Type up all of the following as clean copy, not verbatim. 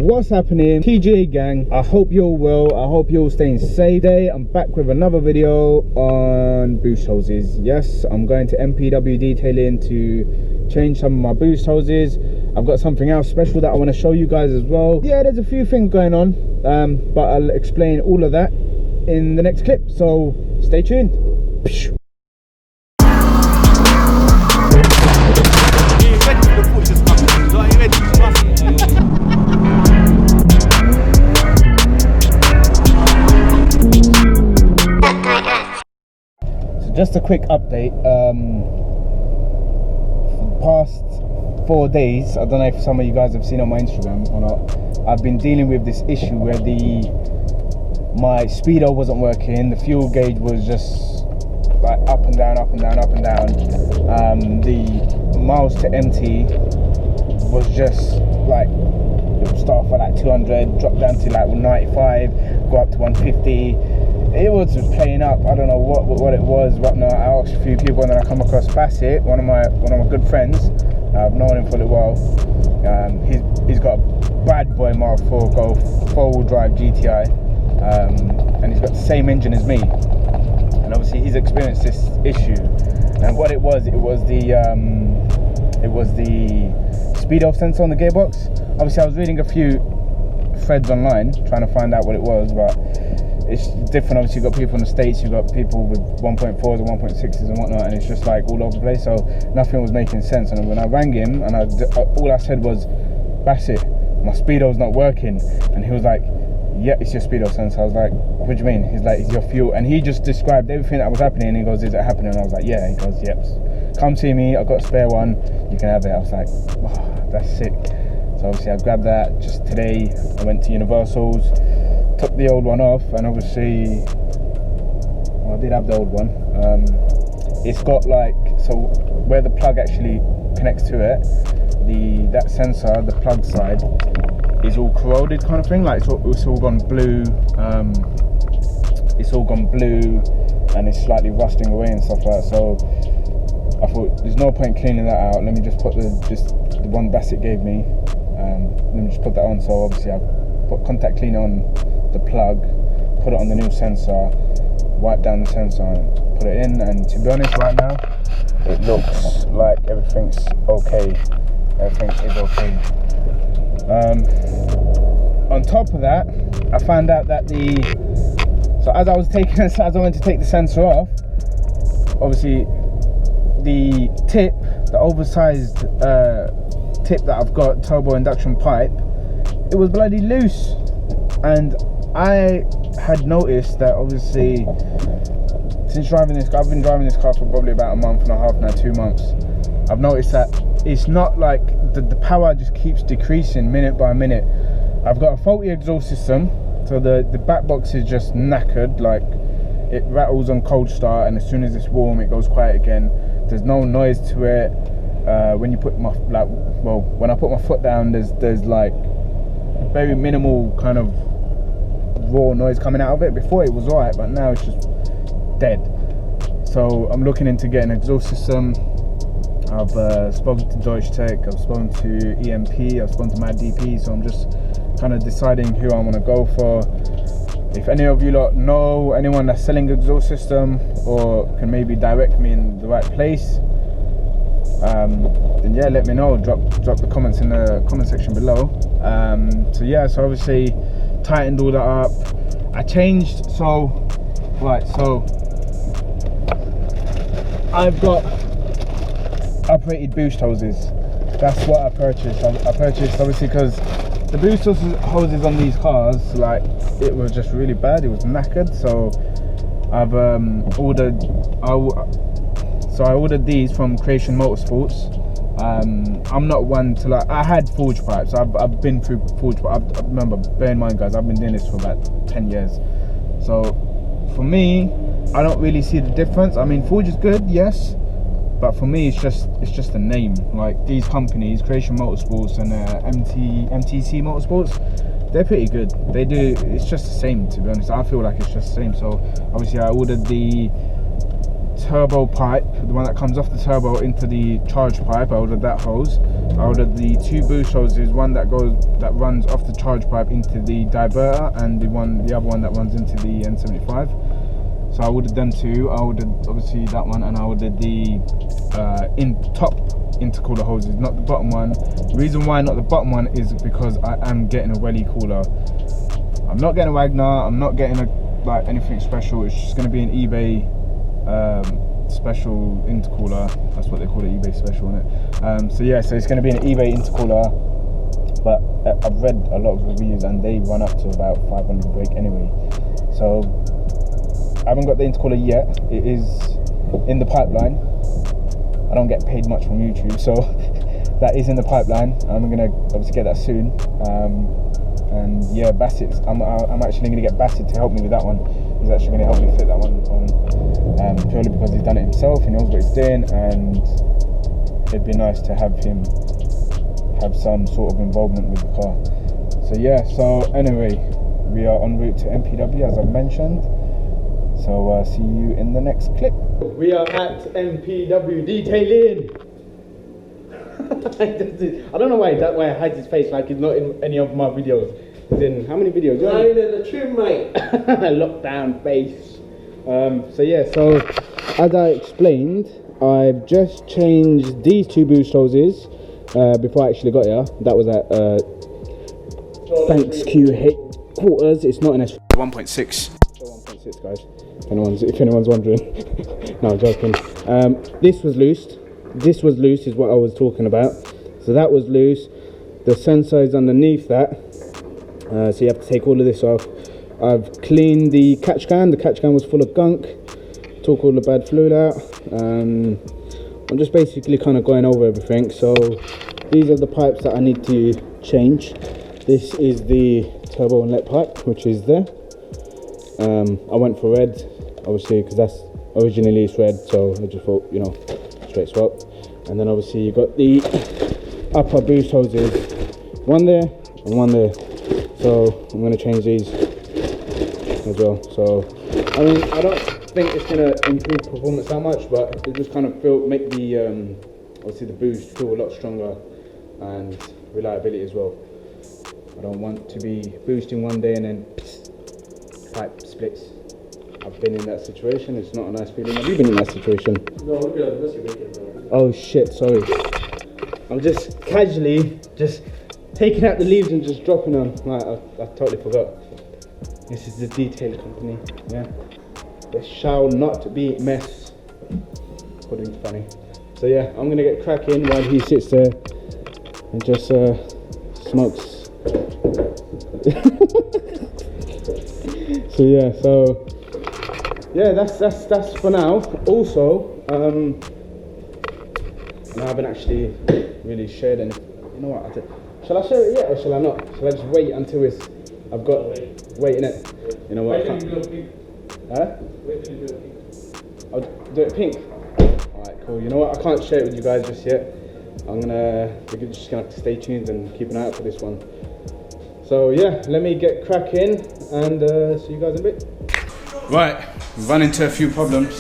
What's happening, TGA gang? I hope you're well. I hope you're staying safe. Today I'm back with another video on boost hoses. Yes, I'm going to MPWD detailing to change some of my boost hoses. I've got something else special that I want to show you guys as well. Yeah, there's a few things going on, but I'll explain all of that in the next clip, so stay tuned. Just a quick update. For the past 4 days, I don't know if some of you guys have seen on my Instagram or not, I've been dealing with this issue where my speedo wasn't working. The fuel gauge was just like up and down, up and down, up and down. The miles to empty was just like, it would start off at like 200, drop down to like 95, go up to 150. It was just playing up. I don't know what it was. Whatnot. I asked a few people, and then I come across Bassett, one of my good friends. I've known him for a little while. He's got a bad boy Mark 4 Golf 4-wheel drive GTI, and he's got the same engine as me. And obviously, he's experienced this issue. And what it was the speedo sensor on the gearbox. Obviously, I was reading a few threads online trying to find out what it was, but it's different. Obviously, you've got people in the States, you've got people with 1.4s and 1.6s and whatnot, and it's just like all over the place, so nothing was making sense. And when I rang him, and all I said was, Bassett, my speedo's not working. And he was like, yeah, it's your speedo sensor. I was like, what do you mean? He's like, it's your fuel. And he just described everything that was happening, and he goes, is it happening? And I was like, yeah. He goes, yep, come see me, I've got a spare one, you can have it. I was like, oh, that's sick. So obviously I grabbed that. Just today I went to Universal's, took the old one off, and obviously, well, I did have the old one. It's got like, so where the plug actually connects to it, that sensor, the plug side, is all corroded kind of thing. Like it's all gone blue. It's all gone blue, and it's slightly rusting away and stuff like that. So I thought there's no point cleaning that out. Let me just put the one Bassett gave me. Let me just put that on. So obviously I put contact cleaner on the plug, put it on the new sensor, wipe down the sensor and put it in, and to be honest, right now it looks like everything's okay. Everything is okay. On top of that, I found out that so as I went to take the sensor off, obviously the oversized tip that I've got, turbo induction pipe, it was bloody loose. And I had noticed that obviously since driving this car, I've been driving this car for probably about a month and a half now, 2 months. I've noticed that it's not like the power just keeps decreasing minute by minute. I've got a faulty exhaust system, so the back box is just knackered. Like, it rattles on cold start, and as soon as it's warm it goes quiet again. There's no noise to it. When you put when I put my foot down, there's like very minimal kind of raw noise coming out of it. Before it was alright, but now it's just dead. So I'm looking into getting an exhaust system. I've spoken to Deutsche Tech, I've spoken to EMP, I've spoken to Mad DP, so I'm just kind of deciding who I want to go for. If any of you lot know anyone that's selling an exhaust system or can maybe direct me in the right place, then yeah, let me know. Drop the comments in the comment section below. So yeah, so obviously tightened all that up. I changed, so I've got uprated boost hoses. That's what I purchased. I purchased obviously because the boost hoses on these cars, like, it was just really bad. It was knackered. So I've I ordered these from Creation Motorsports. I'm not one to, like, I had forged pipes. I've been through forged pipes. I remember, bear in mind guys, I've been doing this for about 10 years. So for me, I don't really see the difference. I mean, forge is good, yes, but for me it's just a name. Like, these companies, Creation Motorsports and MTC Motorsports, they're pretty good. They do, it's just the same, to be honest. I feel like it's just the same. So obviously I ordered the turbo pipe, the one that comes off the turbo into the charge pipe. I ordered that hose. I ordered the 2 boost hoses, one that runs off the charge pipe into the diverter, and the other one that runs into the N75. So I ordered them 2. I ordered obviously that one, and I ordered the top intercooler hoses, not the bottom one. The reason why not the bottom one is because I am getting a welly cooler. I'm not getting a Wagner, I'm not getting like anything special. It's just going to be an eBay special intercooler. That's what they call it, eBay special, isn't it? So yeah, so it's going to be an eBay intercooler, but I've read a lot of reviews and they run up to about 500 brake anyway. So I haven't got the intercooler yet. It is in the pipeline. I don't get paid much from YouTube, so that is in the pipeline. I'm going to obviously get that soon. And yeah, Bassett, I'm actually going to get Bassett to help me with that one. He's actually going to help me fit that one on, purely because he's done it himself, he knows what he's doing, and it'd be nice to have him have some sort of involvement with the car. So yeah, so anyway, we are en route to MPW as I've mentioned. So see you in the next clip. We are at MPW detailing. I don't know why that way I hide his face like he's not in any of my videos. He's in how many videos? 9 in the trim, mate. Lockdown face. So yeah, so as I explained, I've just changed these 2 boost hoses before I actually got here. That was at Thanks Q headquarters. It's not an S 1.6. 1.6, guys. If anyone's wondering. No, I'm joking. This was loosed. This was loose is what I was talking about. So that was loose. The sensor is underneath that. So you have to take all of this off. I've cleaned the catch can. The catch can was full of gunk. Took all the bad fluid out. I'm just basically kind of going over everything. So these are the pipes that I need to change. This is the turbo inlet pipe, which is there. I went for red, obviously, because that's originally it's red. So I just thought, you know, straight swap. And then obviously you got the upper boost hoses, one there and one there. So I'm going to change these as well. So I mean, I don't think it's going to improve performance that much, but it just kind of make the obviously the boost feel a lot stronger and reliability as well. I don't want to be boosting one day and then pipe splits. I've been in that situation. It's not a nice feeling. Have you been in that situation? No, look at this, you're making, bro. Oh shit, sorry. I'm just casually just taking out the leaves and just dropping them. Like, I totally forgot. This is the detail company, yeah. There shall not be mess. According to Fanny. So yeah, I'm gonna get cracking while he sits there and just smokes. So yeah, that's for now. Also, and I haven't actually really shared any. You know what? Shall I share it yet or shall I not? Shall I just wait until I've got wait in it? You know what? Wait till you do it pink. Huh? Wait till you do it pink. I'll do it pink. Alright, cool. You know what? I can't share it with you guys just yet. You're just gonna have to stay tuned and keep an eye out for this one. So yeah, let me get cracking and see you guys in a bit. Right, we've run into a few problems.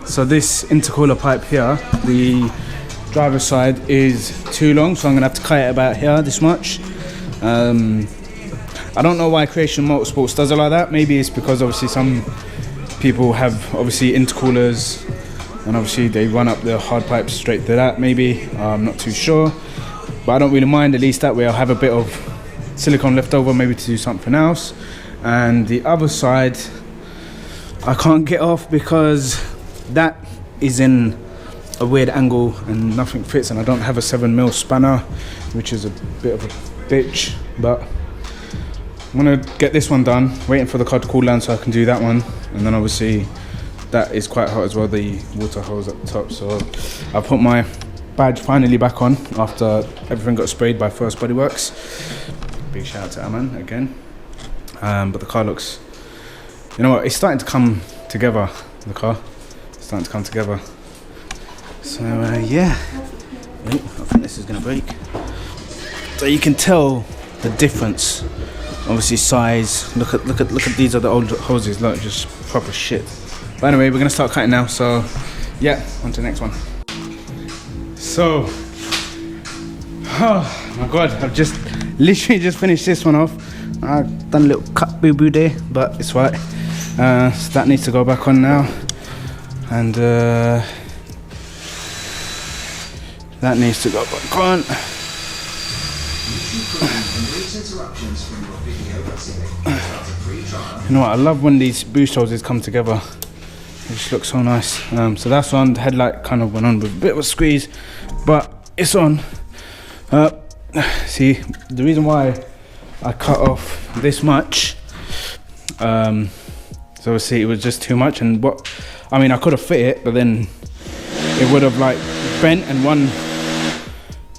So this intercooler pipe here, the driver's side is too long, so I'm gonna have to cut it about here, this much. I don't know why Creation Motorsports does it like that. Maybe it's because obviously some people have obviously intercoolers and obviously they run up the hard pipes straight to that, maybe. I'm not too sure. But I don't really mind, at least that way I'll have a bit of silicone left over, maybe to do something else. And the other side, I can't get off because that is in a weird angle and nothing fits, and I don't have a 7mm spanner, which is a bit of a bitch. But I'm gonna get this one done, waiting for the car to cool down so I can do that one. And then obviously that is quite hot as well, the water hose at the top. So I put my badge finally back on after everything got sprayed by First Bodyworks. Big shout out to Aman again. But the car looks, you know what, it's starting to come together, the car. It's starting to come together. So yeah, I think this is gonna break. So you can tell the difference, obviously size. Look at these are the old hoses, look, just proper shit. But anyway, we're gonna start cutting now. So yeah, on to the next one. So, oh my god, I've just literally just finished this one off. I've done a little cut boo-boo there, but it's right. So that needs to go back on now, and that needs to go back on. You know what, I love when these boost hoses come together. It just looks so nice. So that's on. The headlight kind of went on with a bit of a squeeze, but it's on. See, the reason why I cut off this much, so obviously it was just too much, and I mean I could have fit it, but then it would have like bent, and one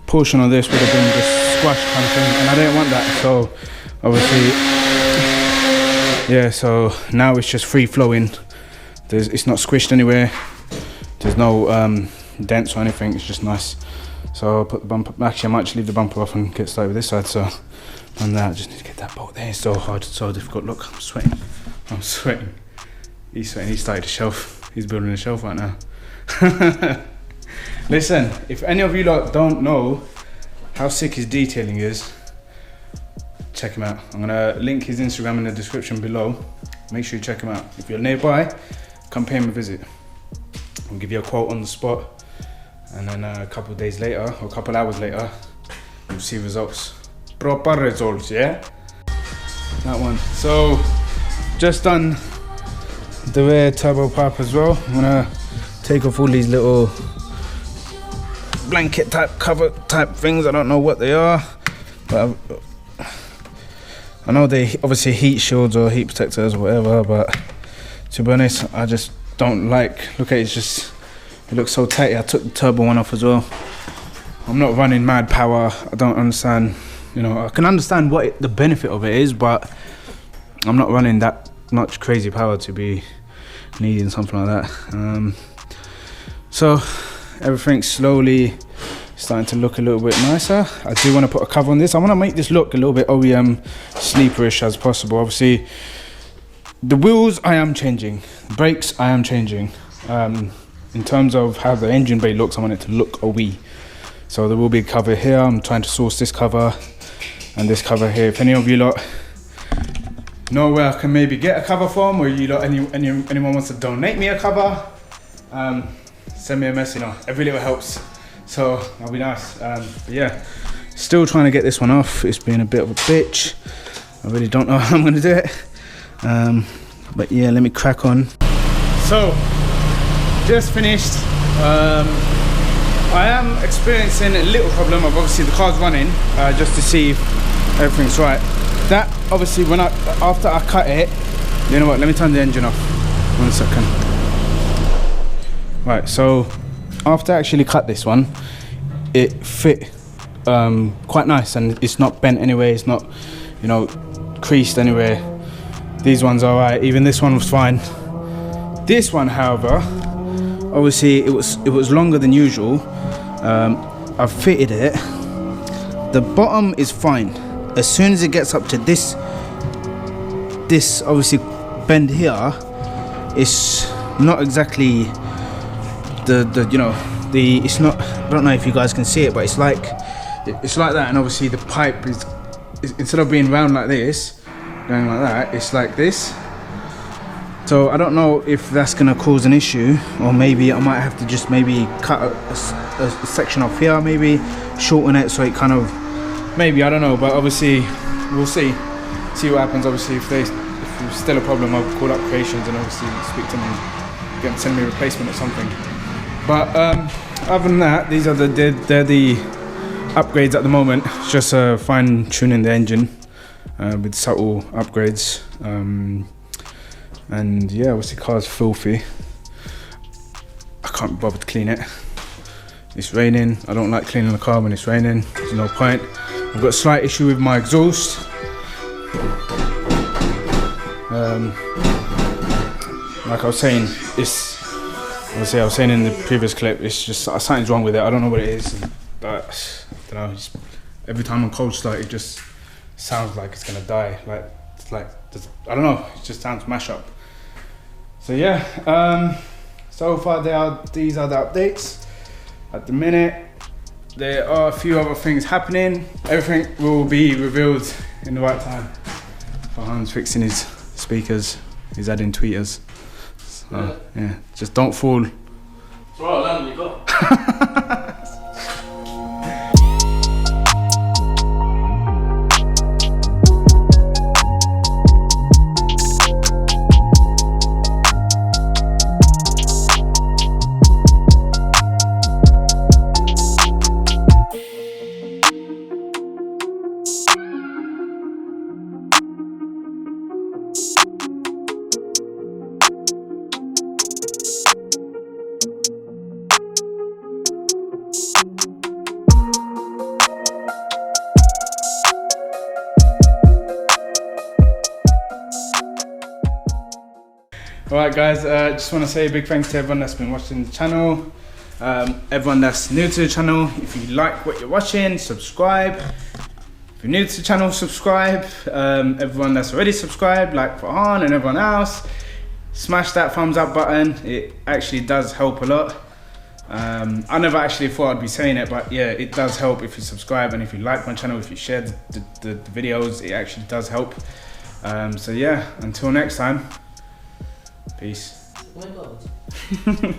portion of this would have been just squashed kind of thing, and I didn't want that. So obviously, yeah, so now it's just free flowing. It's not squished anywhere. There's no dents or anything. It's just nice. So I'll put the bumper. Actually, I might just leave the bumper off and get started with this side. So on that, I just need to get that bolt there. It's so hard, so difficult. Look, I'm sweating. I'm sweating. He's sweating. He started a shelf. He's building a shelf right now. Listen, if any of you lot don't know how sick his detailing is, check him out. I'm gonna link his Instagram in the description below. Make sure you check him out. If you're nearby, come pay him a visit. I'll give you a quote on the spot, and then a couple of days later, or a couple hours later, you'll see results. Proper results, yeah? That one. So, just done the rear turbo pipe as well. I'm gonna take off all these little blanket type cover type things. I don't know what they are, but I know they obviously heat shields or heat protectors or whatever, but to be honest, I just don't like, look at it, it looks so tight. I took the turbo one off as well. I'm not running mad power. I don't understand, you know, I can understand what the benefit of it is, but I'm not running that much crazy power to be needing something like that. So everything's slowly starting to look a little bit nicer. I do want to put a cover on this. I want to make this look a little bit OEM sleeperish as possible. Obviously, the wheels I am changing, brakes I am changing. In terms of how the engine bay looks, I want it to look OE. So there will be a cover here. I'm trying to source this cover and this cover here. If any of you lot know where I can maybe get a cover from, or you lot, anyone wants to donate me a cover, send me a message. You know, every little helps. So that'll be nice. But yeah, still trying to get this one off. It's been a bit of a bitch. I really don't know how I'm gonna do it. But yeah, let me crack on. So, just finished. I am experiencing a little problem of, obviously the car's running, just to see if everything's right. That obviously after I cut it, you know what, let me turn the engine off. 1 second. Right, so after I actually cut this one, it fit quite nice, and it's not bent anyway, it's not, you know, creased anywhere. These ones are alright, even this one was fine. This one, however, obviously it was longer than usual. I've fitted it. The bottom is fine. As soon as it gets up to this obviously bend here, it's not exactly it's not, I don't know if you guys can see it, but it's like that. And obviously the pipe is instead of being round like this, going like that, it's like this. So I don't know if that's gonna cause an issue, or maybe I might have to just maybe cut a section off here, maybe shorten it so it kind of, maybe, I don't know, but obviously we'll see what happens. Obviously if there's still a problem, I'll call up Creations and obviously speak to them and get them to send me a replacement or something. But other than that, these are they're the upgrades at the moment. It's just fine tuning the engine with subtle upgrades. And yeah, obviously the car's filthy. I can't be bothered to clean it. It's raining. I don't like cleaning the car when it's raining. There's no point. I've got a slight issue with my exhaust. Like I was saying, obviously I was saying in the previous clip, it's just something's wrong with it. I don't know what it is, but I don't know. Every time I'm cold start, it just sounds like it's gonna die. I don't know. It just sounds mash up. So yeah, so far these are the updates. At the minute, there are a few other things happening. Everything will be revealed in the right time. Farhan's fixing his speakers, he's adding tweeters. So yeah, just don't fall. It's alright, I'll you go. Alright guys, just want to say a big thanks to everyone that's been watching the channel. Everyone that's new to the channel, if you like what you're watching, subscribe. If you're new to the channel, subscribe. Everyone that's already subscribed, like Farhan and everyone else, smash that thumbs up button. It actually does help a lot. I never actually thought I'd be saying it, but yeah, it does help if you subscribe and if you like my channel, if you share the videos, it actually does help. So yeah, until next time. Peace. Oh my God.